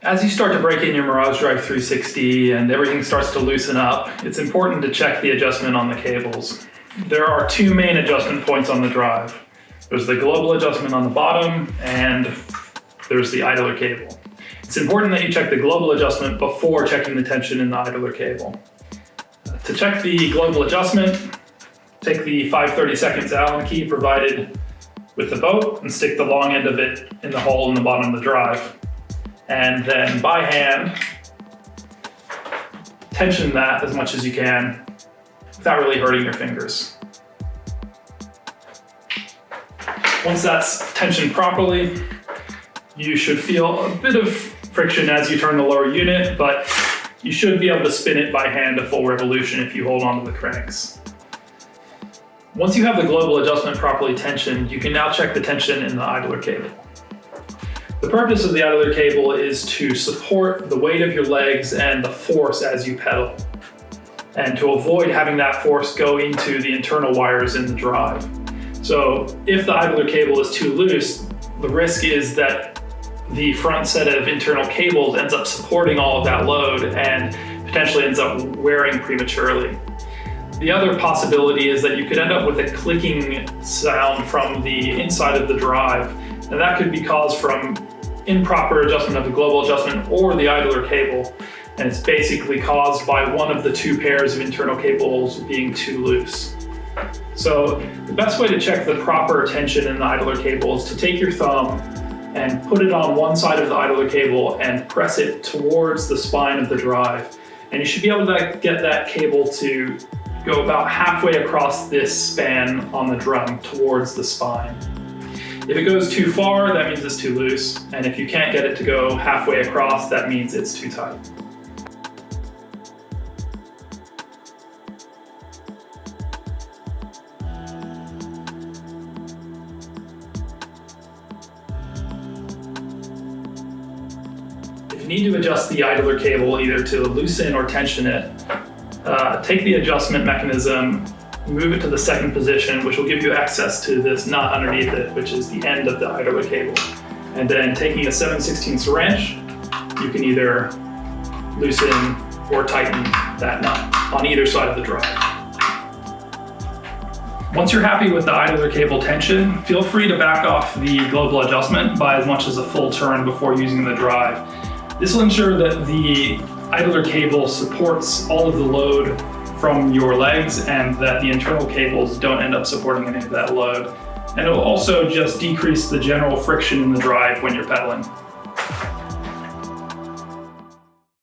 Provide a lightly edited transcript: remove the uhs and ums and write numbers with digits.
As you start to break in your Mirage Drive 360 and everything starts to loosen up, it's important to check the adjustment on the cables. There are two main adjustment points on the drive. There's the global adjustment on the bottom, and there's the idler cable. It's important that you check the global adjustment before checking the tension in the idler cable. To check the global adjustment, take the 5/32 Allen key provided with the boat and stick the long end of it in the hole in the bottom of the drive. And then by hand, tension that as much as you can without really hurting your fingers. Once that's tensioned properly, you should feel a bit of friction as you turn the lower unit, but you should be able to spin it by hand a full revolution if you hold on to the cranks. Once you have the global adjustment properly tensioned, you can now check the tension in the idler cable. The purpose of the idler cable is to support the weight of your legs and the force as you pedal, and to avoid having that force go into the internal wires in the drive. So if the idler cable is too loose, the risk is that the front set of internal cables ends up supporting all of that load and potentially ends up wearing prematurely. The other possibility is that you could end up with a clicking sound from the inside of the drive, and that could be caused from improper adjustment of the global adjustment or the idler cable, and it's basically caused by one of the two pairs of internal cables being too loose. So the best way to check the proper tension in the idler cable is to take your thumb and put it on one side of the idler cable and press it towards the spine of the drive. And you should be able to get that cable to go about halfway across this span on the drum towards the spine. If it goes too far, that means it's too loose. And if you can't get it to go halfway across, that means it's too tight. If you need to adjust the idler cable either to loosen or tension it, take the adjustment mechanism, move it to the second position, which will give you access to this nut underneath it, which is the end of the idler cable. And then taking a 7/16 wrench, you can either loosen or tighten that nut on either side of the drive. Once you're happy with the idler cable tension, feel free to back off the global adjustment by as much as a full turn before using the drive. This will ensure that the idler cable supports all of the load from your legs and that the internal cables don't end up supporting any of that load. And it will also just decrease the general friction in the drive when you're pedaling.